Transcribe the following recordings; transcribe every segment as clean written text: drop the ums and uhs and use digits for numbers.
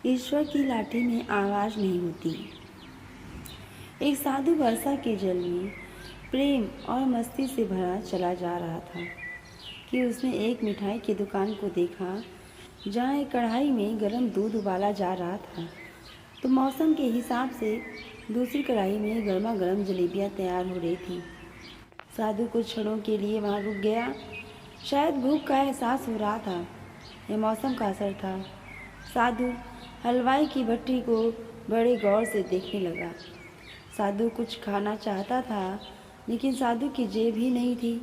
ईश्वर की लाठी में आवाज़ नहीं होती। एक साधु वर्षा के जल में प्रेम और मस्ती से भरा चला जा रहा था कि उसने एक मिठाई की दुकान को देखा जहाँ एक कढ़ाई में गर्म दूध उबाला जा रहा था, तो मौसम के हिसाब से दूसरी कढ़ाई में गर्मा गर्म जलेबियाँ तैयार हो रही थी। साधु कुछ क्षणों के लिए वहाँ रुक गया। शायद भूख का एहसास हो रहा था या मौसम का असर था। साधु हलवाई की भट्टी को बड़े गौर से देखने लगा। साधु कुछ खाना चाहता था, लेकिन साधु की जेब ही नहीं थी,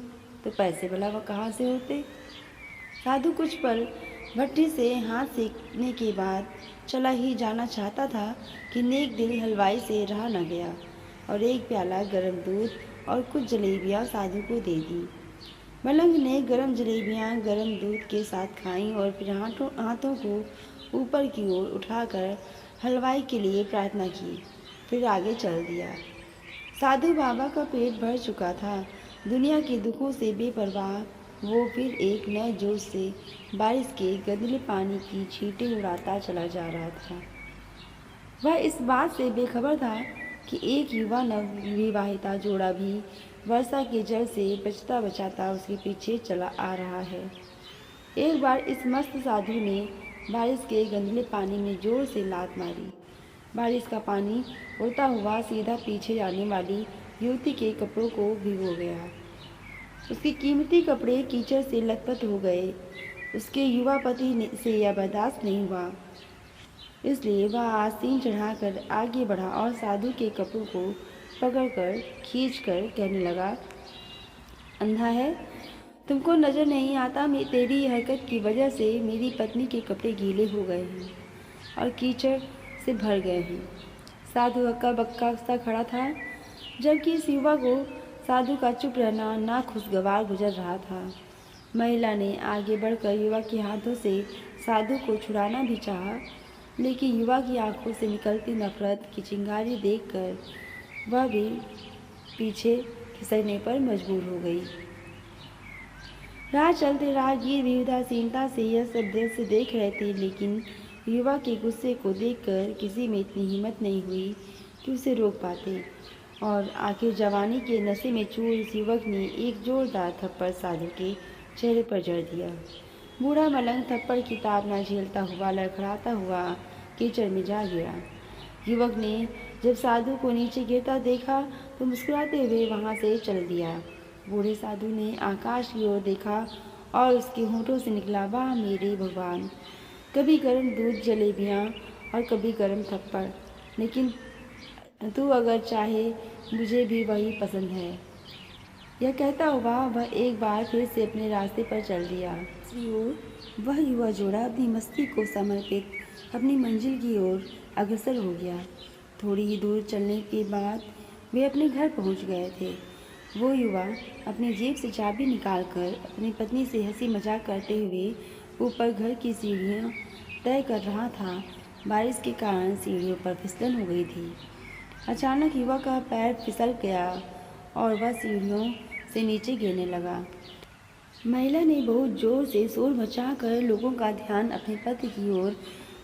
तो पैसे भला वह कहाँ से होते। साधु कुछ पल भट्टी से हाथ सेकने के बाद चला ही जाना चाहता था कि नेक दिल हलवाई से रहा न गया और एक प्याला गर्म दूध और कुछ जलेबियाँ साधु को दे दी। मलंग ने गर्म जलेबियाँ गर्म दूध के साथ खाईं और फिर हाथों को ऊपर की ओर उठाकर हलवाई के लिए प्रार्थना की, फिर आगे चल दिया। साधु बाबा का पेट भर चुका था। दुनिया के दुखों से बेपरवाह वो फिर एक नए जोश से बारिश के गंदले पानी की छींटें उड़ाता चला जा रहा था। वह इस बात से बेखबर था कि एक युवा नवविवाहिता जोड़ा भी वर्षा के जल से बचता बचाता उसके पीछे चला आ रहा है। एक बार इस मस्त साधु ने बारिश के गंदले पानी में जोर से लात मारी। बारिश का पानी उड़ता हुआ सीधा पीछे जाने वाली युवती के कपड़ों को भिगो गया। उसके कीमती कपड़े कीचड़ से लथपथ हो गए। उसके युवा पति से यह बर्दाश्त नहीं हुआ, इसलिए वह आस्तीन चढ़ाकर आगे बढ़ा और साधु के कपड़ों को पकड़कर खींचकर कहने लगा, अंधा है, तुमको नज़र नहीं आता तेरी हरकत की वजह से मेरी पत्नी के कपड़े गीले हो गए हैं और कीचड़ से भर गए हैं। साधु हक्का बक्का सा खड़ा था, जबकि इस युवा को साधु का चुप रहना नाखुशगवार गुजर रहा था। महिला ने आगे बढ़कर युवा के हाथों से साधु को छुड़ाना भी चाहा, लेकिन युवा की आंखों से निकलती नफरत की चिंगारी देखकर वह भी पीछे खिसकने पर मजबूर हो गई। राह चलते राहगीर भी उदासीनता से यह सब दृश्य देख रहे थे, लेकिन युवा के गुस्से को देखकर किसी में इतनी हिम्मत नहीं हुई कि उसे रोक पाते, और आखिर जवानी के नशे में चूर इस युवक ने एक जोरदार थप्पड़ साधु के चेहरे पर जड़ दिया। बूढ़ा मलंग थप्पड़ की ताप न झेलता हुआ लड़खड़ाता हुआ कीचड़ में जा गिरा। युवक ने जब साधु को नीचे गिरता देखा तो मुस्कुराते हुए वहां से चल दिया। बूढ़े साधु ने आकाश की ओर देखा और उसके होठों से निकला, वाह मेरे भगवान, कभी गर्म दूध जलेबियाँ और कभी गर्म थप्पड़, लेकिन तू अगर चाहे मुझे भी वही पसंद है। यह कहता हुआ वह एक बार फिर से अपने रास्ते पर चल दिया। दूसरी ओर वह युवा जोड़ा अपनी मस्ती को समर्पित अपनी मंजिल की ओर अग्रसर हो गया। थोड़ी ही दूर चलने के बाद वे अपने घर पहुंच गए थे। वो युवा अपनी जेब से चाबी निकालकर अपनी पत्नी से हंसी मजाक करते हुए ऊपर घर की सीढ़ियाँ तय कर रहा था। बारिश के कारण सीढ़ियों पर फिसलन हो गई थी। अचानक युवा का पैर फिसल गया और वह सीढ़ियों से नीचे गिरने लगा। महिला ने बहुत जोर से शोर मचाकर लोगों का ध्यान अपने पति की ओर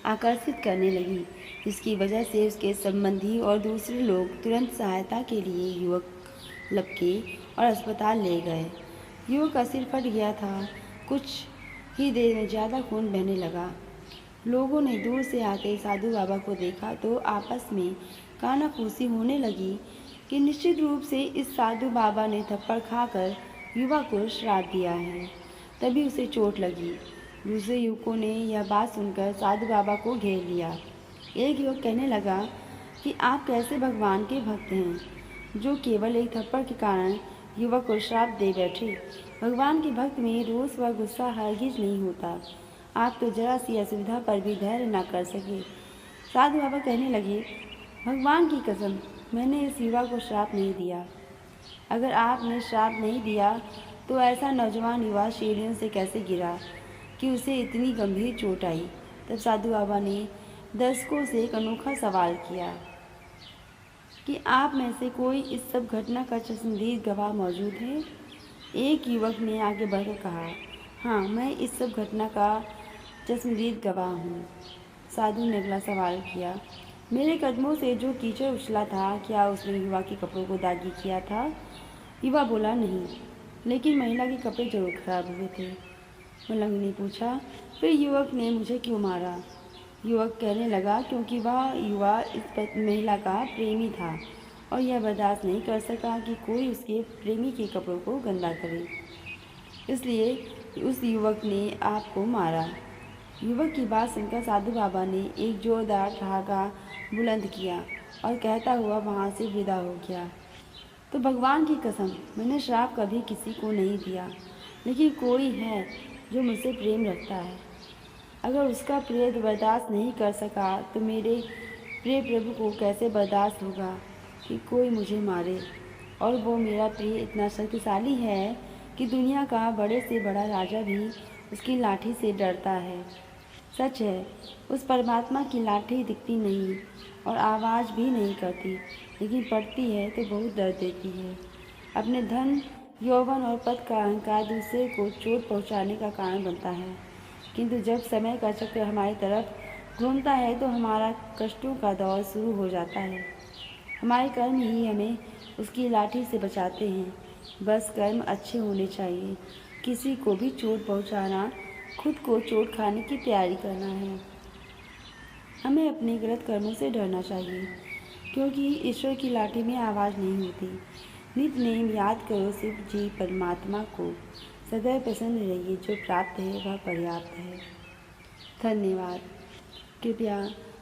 आकर्षित करने लगी, जिसकी वजह से उसके संबंधी और दूसरे लोग तुरंत सहायता के लिए युवक लपके और अस्पताल ले गए। युवक का सिर फट गया था। कुछ ही देर में ज़्यादा खून बहने लगा। लोगों ने दूर से आते साधु बाबा को देखा तो आपस में कानाफूसी होने लगी कि निश्चित रूप से इस साधु बाबा ने थप्पड़ खाकर युवा को श्राप दिया है, तभी उसे चोट लगी। दूसरे युवकों ने यह बात सुनकर साधु बाबा को घेर लिया। एक युवक कहने लगा कि आप कैसे भगवान के भक्त हैं, जो केवल एक थप्पड़ के कारण युवक को श्राप दे बैठे। भगवान के भक्त में रोष व गुस्सा हरगिज नहीं होता। आप तो जरा सी असुविधा पर भी धैर्य न कर सके। साधु बाबा कहने लगे, भगवान की कसम, मैंने इस युवा को श्राप नहीं दिया। अगर आपने श्राप नहीं दिया तो ऐसा नौजवान युवा सीढ़ियों से कैसे गिरा कि उसे इतनी गंभीर चोट आई। तब साधु बाबा ने दर्शकों से एक अनोखा सवाल किया कि आप में से कोई इस सब घटना का चश्मदीद गवाह मौजूद है। एक युवक ने आगे बढ़कर कहा, हाँ, मैं इस सब घटना का चश्मदीद गवाह हूँ। साधु ने अगला सवाल किया। मेरे कदमों से जो कीचड़ उछला था, क्या उसने युवा के कपड़ों को दागी किया था? युवा बोला, नहीं, लेकिन महिला के कपड़े जरूर खराब हुए थे। उल्लंघ ने पूछा, फिर युवक ने मुझे क्यों मारा? युवक कहने लगा, क्योंकि वह युवा इस महिला का प्रेमी था और यह बर्दाश्त नहीं कर सका कि कोई उसके प्रेमी के कपड़ों को गंदा करे, इसलिए उस युवक ने आपको मारा। युवक की बात सुनकर साधु बाबा ने एक जोरदार ठहाका बुलंद किया और कहता हुआ वहाँ से विदा हो गया। तो भगवान की कसम, मैंने श्राप कभी किसी को नहीं दिया, लेकिन कोई है जो मुझसे प्रेम रखता है। अगर उसका प्रिय बर्दाश्त नहीं कर सका तो मेरे प्रिय प्रभु को कैसे बर्दाश्त होगा कि कोई मुझे मारे? और वो मेरा प्रिय इतना शक्तिशाली है कि दुनिया का बड़े से बड़ा राजा भी उसकी लाठी से डरता है। सच है, उस परमात्मा की लाठी दिखती नहीं और आवाज़ भी नहीं करती, लेकिन पड़ती है तो बहुत दर्द देती है। अपने धन, यौवन और पद का अहंकार दूसरे को चोट पहुंचाने का कारण बनता है, किंतु जब समय का चक्र हमारी तरफ घूमता है तो हमारा कष्टों का दौर शुरू हो जाता है। हमारे कर्म ही हमें उसकी लाठी से बचाते हैं। बस कर्म अच्छे होने चाहिए। किसी को भी चोट पहुंचाना, खुद को चोट खाने की तैयारी करना है। हमें अपने गलत कर्मों से डरना चाहिए, क्योंकि ईश्वर की लाठी में आवाज़ नहीं होती। नित नेम याद करो शिव जी परमात्मा को, सदैव प्रसन्न रहिए, जो प्राप्त है वह पर्याप्त है। धन्यवाद। कृपया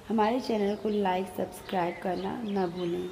हमारे चैनल को लाइक सब्सक्राइब करना न भूलें।